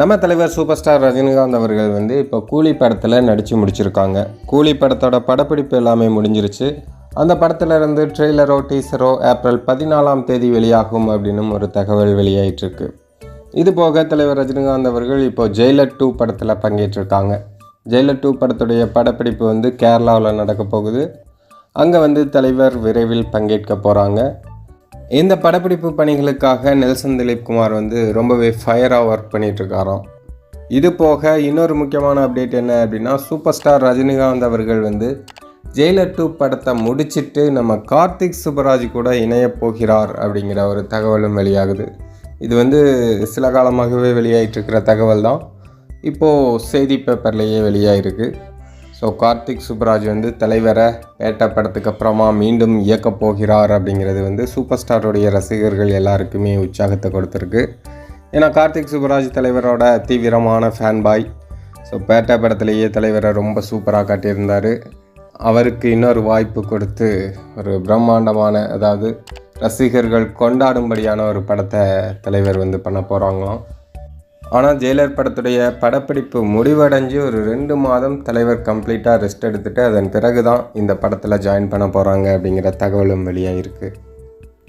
நம்ம தலைவர் super star Rajinikanth அவர்கள் வந்து இப்போ கூலி படத்தில் நடித்து முடிச்சிருக்காங்க. கூலி படத்தோட படப்பிடிப்பு எல்லாமே முடிஞ்சிருச்சு. அந்த படத்தில் இருந்து ட்ரெய்லரோ டீசரோ ஏப்ரல் 14ஆம் தேதி வெளியாகும் அப்படின்னு ஒரு தகவல் வெளியாயிட்டிருக்கு. இது போக தலைவர் ரஜினிகாந்த் அவர்கள் இப்போ ஜெயிலர் 2 படத்தில் பங்கேற்றிருக்காங்க. ஜெயிலர் 2 படத்துடைய படப்பிடிப்பு வந்து கேரளாவில் நடக்க போகுது. அங்கே வந்து தலைவர் விரைவில் பங்கேற்க போகிறாங்க. இந்த படப்பிடிப்பு பணிகளுக்காக நெல்சன் திலீப் குமார் வந்து ரொம்பவே ஃபயராக ஒர்க் பண்ணிகிட்ருக்காராம். இது போக இன்னொரு முக்கியமான அப்டேட் என்ன அப்படின்னா, சூப்பர் ஸ்டார் ரஜினிகாந்த் அவர்கள் வந்து ஜெயிலர் 2 படத்தை முடிச்சிட்டு நம்ம கார்த்திக் சுப்பராஜ் கூட இணைய போகிறார் அப்படிங்கிற ஒரு தகவலும் வெளியாகுது. இது வந்து சில காலமாகவே வெளியாகிட்டுருக்கிற தகவல் தான். இப்போது செய்தி பேப்பர்லேயே வெளியாகிருக்கு. ஸோ கார்த்திக் சுப்பராஜ் வந்து தலைவரை பேட்ட படத்துக்கு அப்புறமா மீண்டும் இயக்கப் போகிறார் அப்படிங்கிறது வந்து சூப்பர் ஸ்டாருடைய ரசிகர்கள் எல்லாருக்குமே உற்சாகத்தை கொடுத்துருக்கு. ஏன்னா கார்த்திக் சுப்பராஜ் தலைவரோட தீவிரமான ஃபேன் பாய். ஸோ பேட்ட படத்துலேயே தலைவரை ரொம்ப சூப்பராக காட்டியிருந்தார். அவருக்கு இன்னொரு வாய்ப்பு கொடுத்து ஒரு பிரம்மாண்டமான, அதாவது ரசிகர்கள் கொண்டாடும்படியான ஒரு படத்தை தலைவர் வந்து பண்ண போகிறாங்களாம். ஆனால் ஜெயிலர் படத்துடைய படப்பிடிப்பு முடிவடைஞ்சு ஒரு 2 மாதம் தலைவர் கம்ப்ளீட்டாக ரெஸ்ட் எடுத்துகிட்டு அதன் பிறகு தான் இந்த படத்தில் ஜாயின் பண்ண போகிறாங்க அப்படிங்கிற தகவலும் வெளியாகிருக்கு.